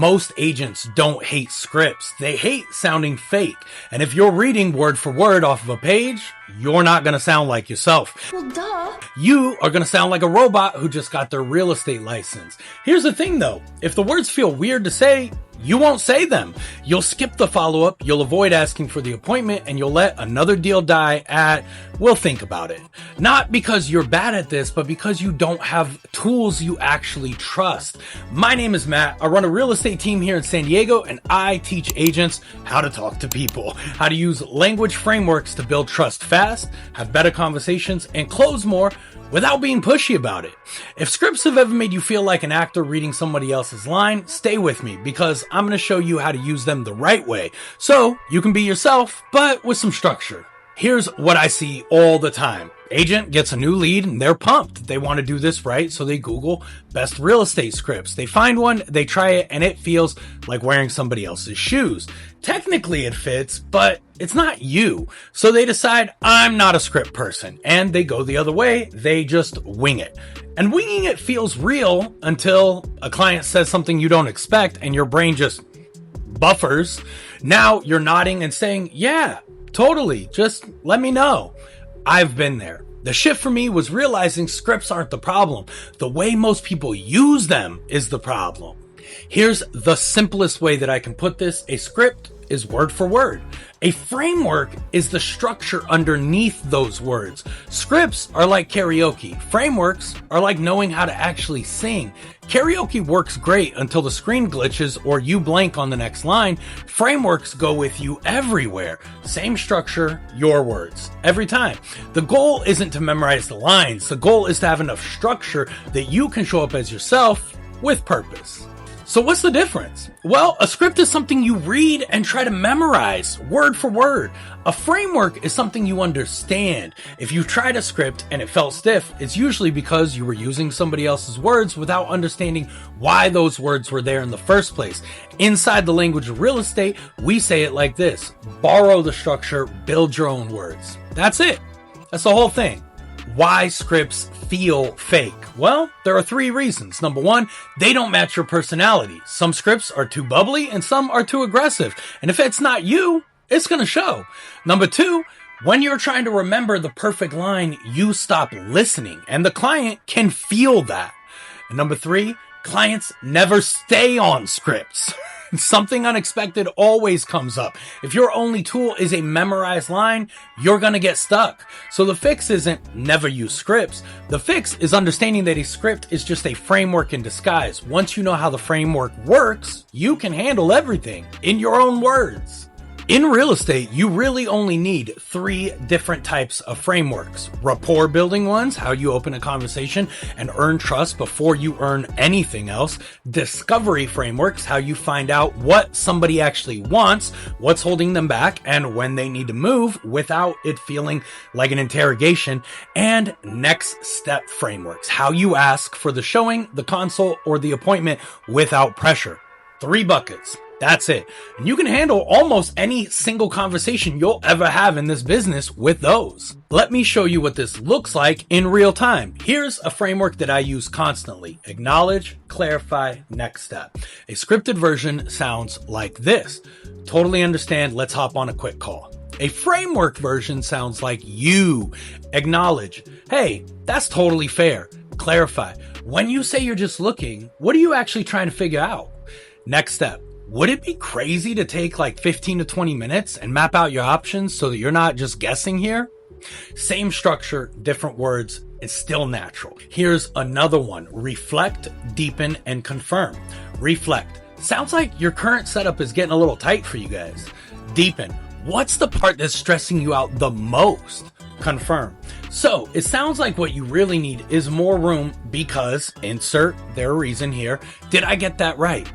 Most agents don't hate scripts. They hate sounding fake. And if you're reading word for word off of a page, you're not going to sound like yourself. Well, duh. You are going to sound like a robot who just got their real estate license. Here's the thing though. If the words feel weird to say, you won't say them. You'll skip the follow-up, you'll avoid asking for the appointment, and you'll let another deal die at, we'll think about it. Not because you're bad at this, but because you don't have tools you actually trust. My name is Matt. I run a real estate team here in San Diego, and I teach agents how to talk to people, how to use language frameworks to build trust fast, have better conversations, and close more without being pushy about it. If scripts have ever made you feel like an actor reading somebody else's line, stay with me because I'm going to show you how to use them the right way so you can be yourself, but with some structure. Here's what I see all the time. Agent gets a new lead and they're pumped. They want to do this right, so they Google best real estate scripts. They find one, they try it, and it feels like wearing somebody else's shoes. Technically it fits, but it's not you. So they decide, I'm not a script person, and they go the other way. They just wing it. And winging it feels real until a client says something you don't expect and your brain just buffers. Now you're nodding and saying, yeah, totally. Just let me know. I've been there. The shift for me was realizing scripts aren't the problem. The way most people use them is the problem. Here's the simplest way that I can put this. A script is word for word. A framework is the structure underneath those words. Scripts are like karaoke. Frameworks are like knowing how to actually sing. Karaoke works great until the screen glitches or you blank on the next line. Frameworks go with you everywhere. Same structure, your words, every time. The goal isn't to memorize the lines. The goal is to have enough structure that you can show up as yourself with purpose. So what's the difference? Well, a script is something you read and try to memorize word for word. A framework is something you understand. If you tried a script and it felt stiff, it's usually because you were using somebody else's words without understanding why those words were there in the first place. Inside the language of real estate, we say it like this: borrow the structure, build your own words. That's it. That's the whole thing. Why scripts feel fake? Well, there are 3 reasons. Number 1, they don't match your personality. Some scripts are too bubbly and some are too aggressive. And if it's not you, it's going to show. Number 2, when you're trying to remember the perfect line, you stop listening and the client can feel that. And number 3, clients never stay on scripts. Something unexpected always comes up. If your only tool is a memorized line, you're going to get stuck. So the fix isn't never use scripts. The fix is understanding that a script is just a framework in disguise. Once you know how the framework works, you can handle everything in your own words. In real estate, you really only need 3 different types of frameworks. Rapport building ones, how you open a conversation and earn trust before you earn anything else. Discovery frameworks, how you find out what somebody actually wants, what's holding them back, and when they need to move without it feeling like an interrogation. And next step frameworks, how you ask for the showing, the consult, or the appointment without pressure. 3 buckets. That's it. And you can handle almost any single conversation you'll ever have in this business with those. Let me show you what this looks like in real time. Here's a framework that I use constantly. Acknowledge, clarify, next step. A scripted version sounds like this. Totally understand. Let's hop on a quick call. A framework version sounds like you acknowledge. Hey, that's totally fair. Clarify. When you say you're just looking, what are you actually trying to figure out? Next step. Would it be crazy to take like 15 to 20 minutes and map out your options so that you're not just guessing here? Same structure, different words, it's still natural. Here's another one. Reflect, deepen, and confirm. Reflect. Sounds like your current setup is getting a little tight for you guys. Deepen. What's the part that's stressing you out the most? Confirm. So it sounds like what you really need is more room because, insert their reason here, did I get that right?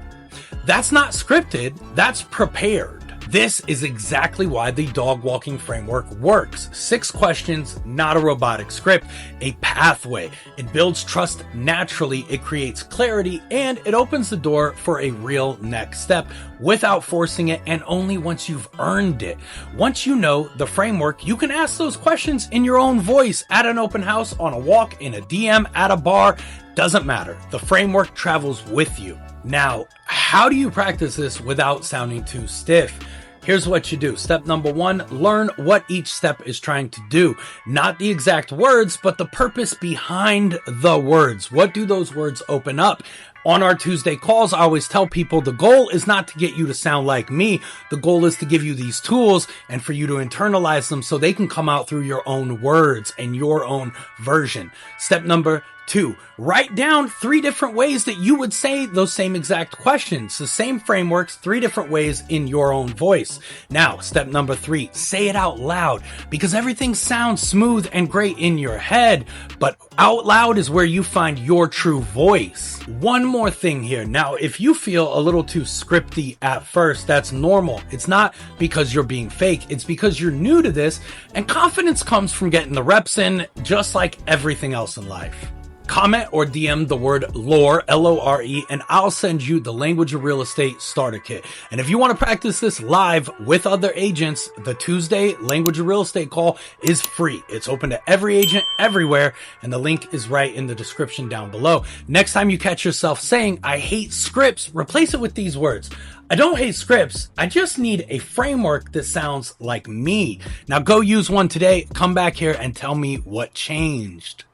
That's not scripted, that's prepared. This is exactly why the dog walking framework works. 6 questions, not a robotic script, a pathway. It builds trust naturally, it creates clarity, and it opens the door for a real next step without forcing it and only once you've earned it. Once you know the framework, you can ask those questions in your own voice at an open house, on a walk, in a DM, at a bar. Doesn't matter. The framework travels with you. Now, how do you practice this without sounding too stiff? Here's what you do. Step number 1, learn what each step is trying to do. Not the exact words, but the purpose behind the words. What do those words open up? On our Tuesday calls, I always tell people the goal is not to get you to sound like me. The goal is to give you these tools and for you to internalize them so they can come out through your own words and your own version. Step number 2, write down 3 different ways that you would say those same exact questions. The same frameworks, 3 different ways in your own voice. Now, step number 3, say it out loud, because everything sounds smooth and great in your head, but out loud is where you find your true voice. One more thing here. Now, if you feel a little too scripty at first, that's normal. It's not because you're being fake. It's because you're new to this, and confidence comes from getting the reps in, just like everything else in life. Comment or DM the word L.O.R.E, L-O-R-E, and I'll send you the Language of Real Estate Starter Kit. And if you want to practice this live with other agents, the Tuesday Language of Real Estate call is free. It's open to every agent everywhere, and the link is right in the description down below. Next time you catch yourself saying, I hate scripts, replace it with these words. I don't hate scripts. I just need a framework that sounds like me. Now go use one today. Come back here and tell me what changed.